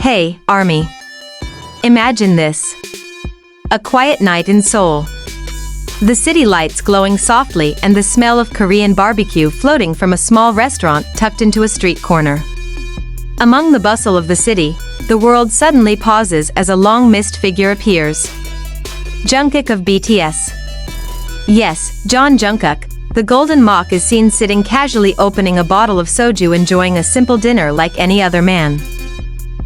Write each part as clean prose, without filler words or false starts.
Hey, ARMY. Imagine this. A quiet night in Seoul. The city lights glowing softly and the smell of Korean barbecue floating from a small restaurant tucked into a street corner. Among the bustle of the city, the world suddenly pauses as a long-missed figure appears. Jungkook of BTS. Yes, Jungkook, the golden mock is seen sitting casually opening a bottle of soju, enjoying a simple dinner like any other man.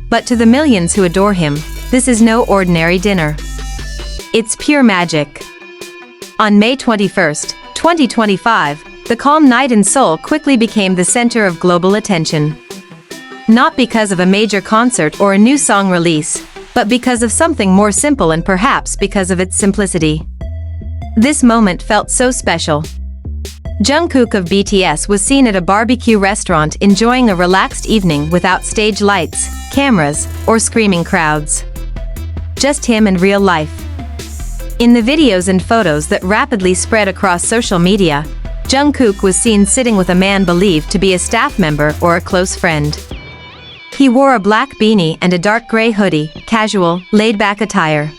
But to the millions who adore him, this is no ordinary dinner. It's pure magic. On May 21, 2025, the calm night in Seoul quickly became the center of global attention. Not because of a major concert or a new song release, but because of something more simple, and perhaps because of its simplicity. This moment felt so special. Jungkook of BTS was seen at a barbecue restaurant enjoying a relaxed evening without stage lights, cameras, or screaming crowds. Just him and real life. In the videos and photos that rapidly spread across social media, Jungkook was seen sitting with a man believed to be a staff member or a close friend. He wore a black beanie and a dark gray hoodie, casual, laid-back attire.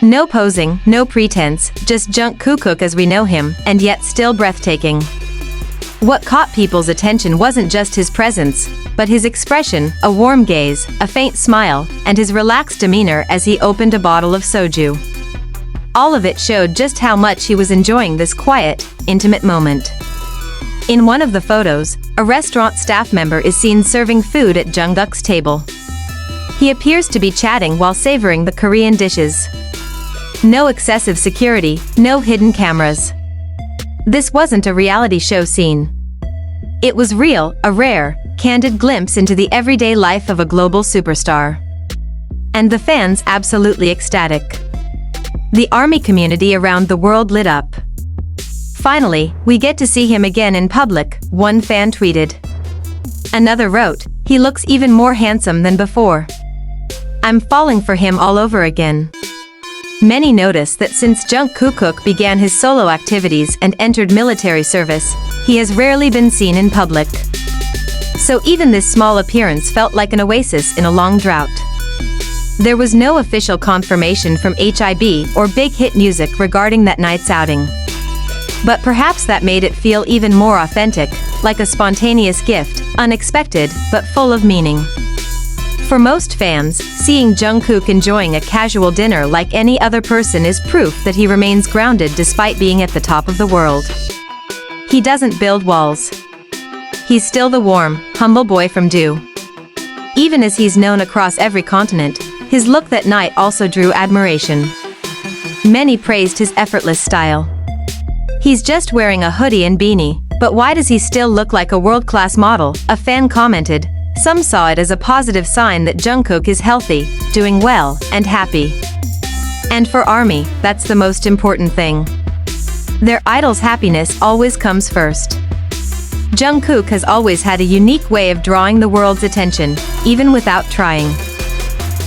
No posing, no pretense, just JungkookCook as we know him, and yet still breathtaking. What caught people's attention wasn't just his presence, but his expression, a warm gaze, a faint smile, and his relaxed demeanor as he opened a bottle of soju. All of it showed just how much he was enjoying this quiet, intimate moment. In one of the photos, a restaurant staff member is seen serving food at Jungkook's table. He appears to be chatting while savoring the Korean dishes. No excessive security, no hidden cameras. This wasn't a reality show scene. It was real, a rare, candid glimpse into the everyday life of a global superstar. And the fans absolutely ecstatic. The ARMY community around the world lit up. Finally, we get to see him again in public, one fan tweeted. Another wrote, he looks even more handsome than before. I'm falling for him all over again. Many notice that since JungkookCook began his solo activities and entered military service, he has rarely been seen in public. So even this small appearance felt like an oasis in a long drought. There was no official confirmation from HIB or Big Hit Music regarding that night's outing. But perhaps that made it feel even more authentic, like a spontaneous gift, unexpected, but full of meaning. For most fans, seeing Jungkook enjoying a casual dinner like any other person is proof that he remains grounded despite being at the top of the world. He doesn't build walls. He's still the warm, humble boy from Do. Even as he's known across every continent, his look that night also drew admiration. Many praised his effortless style. He's just wearing a hoodie and beanie, but why does he still look like a world-class model? A fan commented. Some saw it as a positive sign that Jungkook is healthy, doing well, and happy. And for ARMY, that's the most important thing. Their idol's happiness always comes first. Jungkook has always had a unique way of drawing the world's attention, even without trying.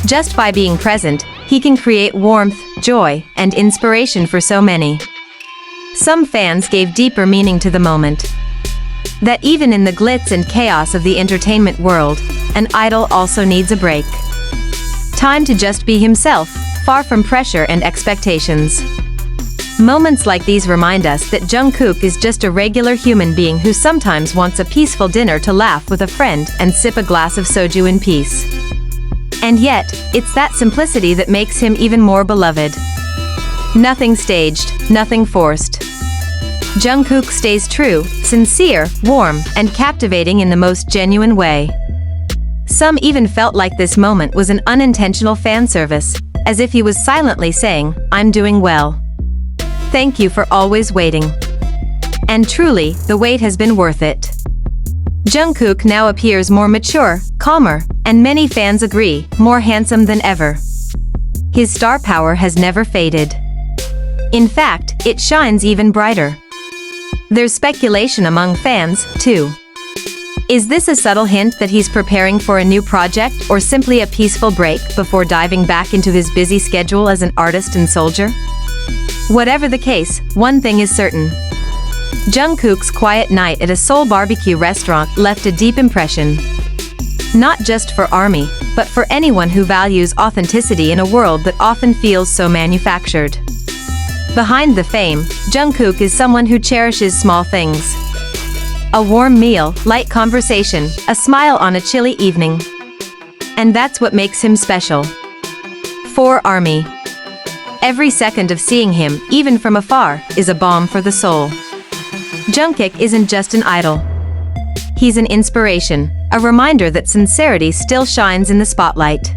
Just by being present, he can create warmth, joy, and inspiration for so many. Some fans gave deeper meaning to the moment. That even in the glitz and chaos of the entertainment world, an idol also needs a break. Time to just be himself, far from pressure and expectations. Moments like these remind us that Jungkook is just a regular human being who sometimes wants a peaceful dinner to laugh with a friend and sip a glass of soju in peace. And yet, it's that simplicity that makes him even more beloved. Nothing staged, nothing forced. Jungkook stays true, sincere, warm, and captivating in the most genuine way. Some even felt like this moment was an unintentional fan service, as if he was silently saying, "I'm doing well. Thank you for always waiting." And truly, the wait has been worth it. Jungkook now appears more mature, calmer, and many fans agree, more handsome than ever. His star power has never faded. In fact, it shines even brighter. There's speculation among fans, too. Is this a subtle hint that he's preparing for a new project or simply a peaceful break before diving back into his busy schedule as an artist and soldier? Whatever the case, one thing is certain. Jungkook's quiet night at a Seoul barbecue restaurant left a deep impression. Not just for ARMY, but for anyone who values authenticity in a world that often feels so manufactured. Behind the fame, Jungkook is someone who cherishes small things. A warm meal, light conversation, a smile on a chilly evening. And that's what makes him special. For ARMY, every second of seeing him, even from afar, is a balm for the soul. Jungkook isn't just an idol. He's an inspiration, a reminder that sincerity still shines in the spotlight.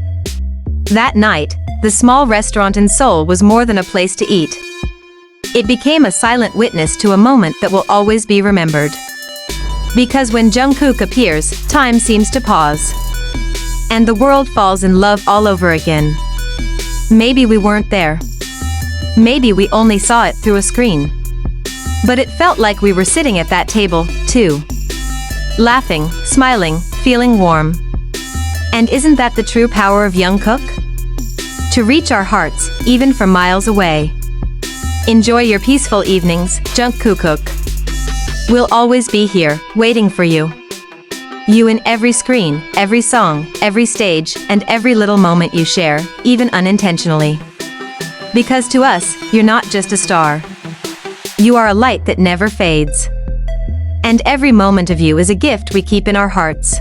That night, the small restaurant in Seoul was more than a place to eat. It became a silent witness to a moment that will always be remembered. Because when Jungkook appears, time seems to pause. And the world falls in love all over again. Maybe we weren't there. Maybe we only saw it through a screen. But it felt like we were sitting at that table, too. Laughing, smiling, feeling warm. And isn't that the true power of Jungkook? To reach our hearts, even from miles away. Enjoy your peaceful evenings, JungkookCook. We'll always be here, waiting for you. You in every screen, every song, every stage, and every little moment you share, even unintentionally. Because to us, you're not just a star. You are a light that never fades. And every moment of you is a gift we keep in our hearts.